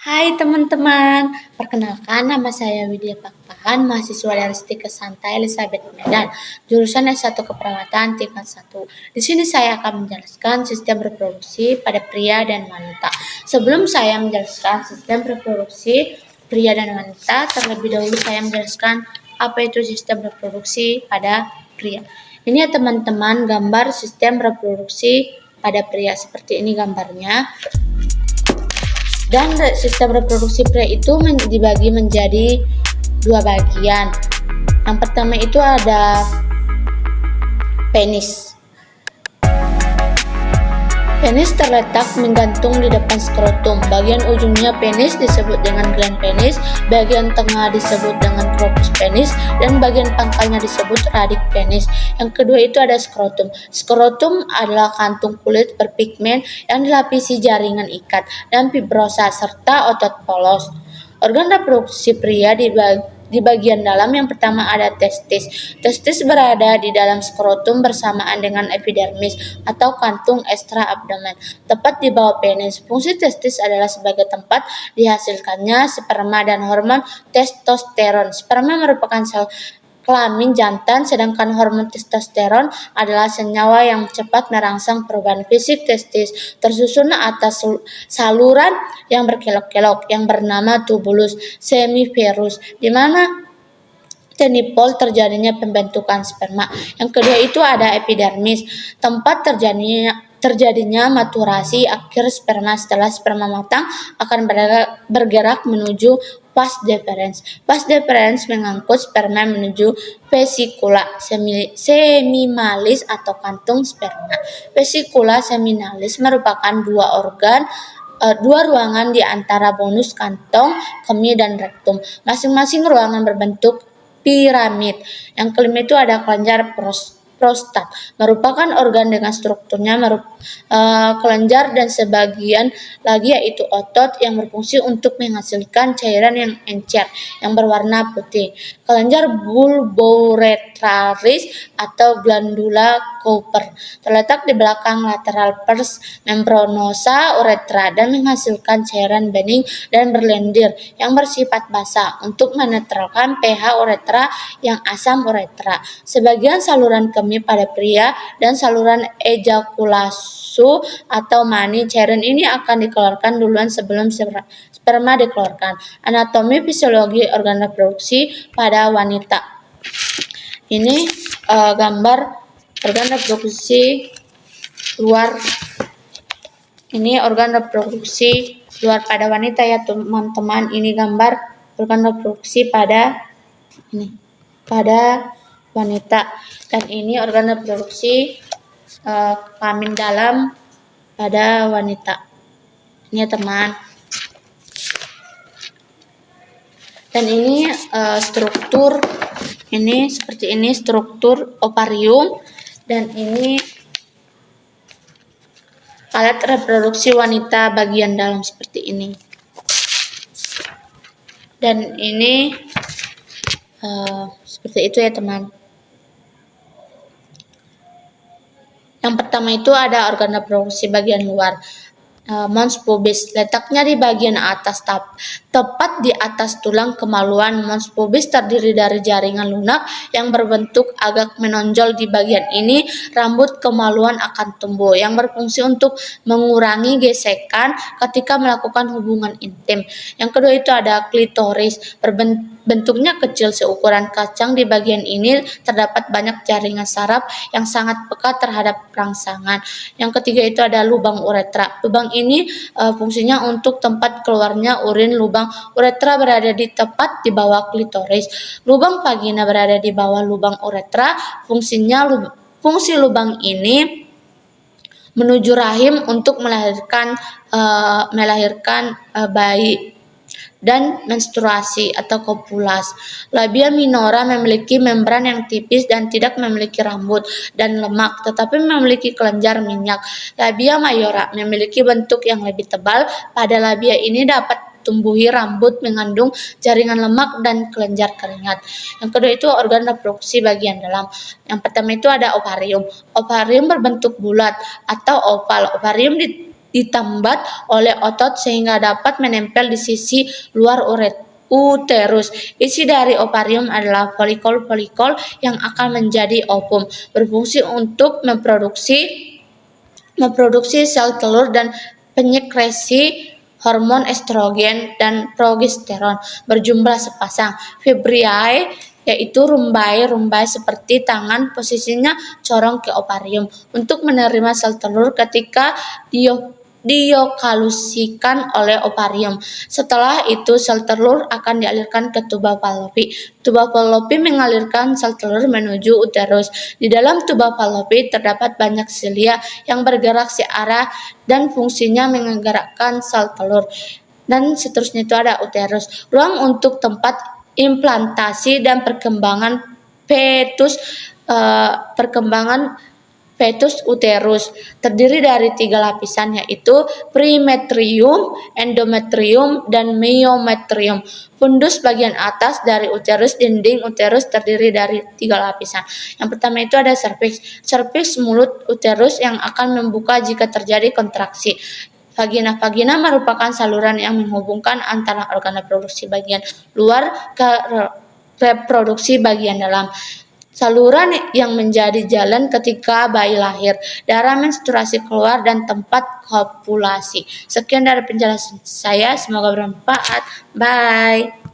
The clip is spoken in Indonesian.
Hai teman-teman, perkenalkan nama saya Widya Pakpahan, mahasiswa dari Stika Santai Elizabeth Medan, jurusan S1 Keperawatan tingkat 1. Di sini saya akan menjelaskan sistem reproduksi pada pria dan wanita. Sebelum saya menjelaskan sistem reproduksi pria dan wanita, terlebih dahulu saya menjelaskan apa itu sistem reproduksi pada pria. Ini ya teman-teman gambar sistem reproduksi pada pria, seperti ini gambarnya. Dan sistem reproduksi pria itu dibagi menjadi dua bagian. Yang pertama itu ada penis. Penis terletak menggantung di depan skrotum. Bagian ujungnya penis disebut dengan gland penis, bagian tengah disebut dengan corpus penis, dan bagian pangkalnya disebut radik penis. Yang kedua itu ada skrotum. Skrotum adalah kantung kulit berpigmen yang dilapisi jaringan ikat dan fibrosa serta otot polos. Organ reproduksi pria di bagian dalam yang pertama ada testis. Testis berada di dalam skrotum bersamaan dengan epidermis atau kantung ekstra abdomen, tepat di bawah penis. Fungsi testis adalah sebagai tempat dihasilkannya sperma dan hormon testosteron. Sperma merupakan sel kelamin jantan, sedangkan hormon testosteron adalah senyawa yang cepat merangsang perubahan fisik testis. Tersusun atas saluran yang berkelok-kelok yang bernama tubulus semiferus, di mana tenipol terjadinya pembentukan sperma. Yang kedua itu ada epidermis, tempat terjadinya maturasi akhir sperma. Setelah sperma matang akan bergerak menuju vas deferens. Vas deferens mengangkut sperma menuju vesikula semimalis atau kantung sperma. Vesikula semimalis merupakan dua ruangan di antara bonus kantong, kemih, dan rektum. Masing-masing ruangan berbentuk piramid. Yang kelima itu ada kelenjar prostat, merupakan organ dengan strukturnya kelenjar dan sebagian lagi yaitu otot yang berfungsi untuk menghasilkan cairan yang encer yang berwarna putih. Kelenjar bulbourethralis atau glandula Cooper terletak di belakang lateral pars membranosa uretra dan menghasilkan cairan bening dan berlendir yang bersifat basah untuk menetralkan pH uretra yang asam uretra. Sebagian saluran kemih pada pria dan saluran ejakulasu atau mani. Cairan ini akan dikeluarkan duluan sebelum sperma dikeluarkan. Anatomi fisiologi organ reproduksi pada wanita. Ini gambar organ reproduksi luar. Ini organ reproduksi luar pada wanita ya teman-teman. Ini gambar organ reproduksi pada wanita. Dan ini organ reproduksi kelamin dalam pada wanita. Ini ya teman. Dan ini struktur ini seperti ini struktur ovarium, dan ini alat reproduksi wanita bagian dalam seperti ini. Dan ini seperti itu ya teman. Yang pertama itu ada organ reproduksi bagian luar. Mons pubis letaknya di bagian atas tepat di atas tulang kemaluan. Mons pubis terdiri dari jaringan lunak yang berbentuk agak menonjol. Di bagian ini rambut kemaluan akan tumbuh yang berfungsi untuk mengurangi gesekan ketika melakukan hubungan intim. Yang kedua itu ada klitoris, bentuknya kecil seukuran kacang. Di bagian ini terdapat banyak jaringan saraf yang sangat peka terhadap rangsangan. Yang ketiga itu ada lubang uretra. Lubang ini fungsinya untuk tempat keluarnya urin. Lubang uretra berada di tepat di bawah klitoris. Lubang vagina berada di bawah lubang uretra. Fungsi lubang ini menuju rahim untuk melahirkan bayi dan menstruasi atau kopulas. Labia minora memiliki membran yang tipis dan tidak memiliki rambut dan lemak, tetapi memiliki kelenjar minyak. Labia mayora memiliki bentuk yang lebih tebal. Pada labia ini dapat tumbuhi rambut mengandung jaringan lemak dan kelenjar keringat. Yang kedua itu organ reproduksi bagian dalam. Yang pertama itu ada ovarium. Ovarium berbentuk bulat atau oval. Ovarium ditambat oleh otot sehingga dapat menempel di sisi luar uterus. Isi dari ovarium adalah folikul-folikul yang akan menjadi ovum, berfungsi untuk memproduksi sel telur dan penyekresi hormon estrogen dan progesteron berjumlah sepasang. Fibriae yaitu rumbai-rumbai seperti tangan, posisinya corong ke ovarium untuk menerima sel telur ketika diokalusikan oleh ovarium. Setelah itu sel telur akan dialirkan ke tuba Fallopi. Tuba Fallopi mengalirkan sel telur menuju uterus. Di dalam tuba Fallopi terdapat banyak silia yang bergerak searah dan fungsinya menggerakkan sel telur. Dan seterusnya itu ada uterus, ruang untuk tempat implantasi dan perkembangan fetus uterus. Terdiri dari 3 lapisan, yaitu premetrium, endometrium, dan myometrium. Fundus bagian atas dari uterus, dinding uterus terdiri dari 3 lapisan. Yang pertama itu ada serviks. Serviks mulut uterus yang akan membuka jika terjadi kontraksi. Vagina merupakan saluran yang menghubungkan antara organ reproduksi bagian luar ke reproduksi bagian dalam. Saluran yang menjadi jalan ketika bayi lahir, darah menstruasi keluar, dan tempat kopulasi. Sekian dari penjelasan saya, semoga bermanfaat. Bye.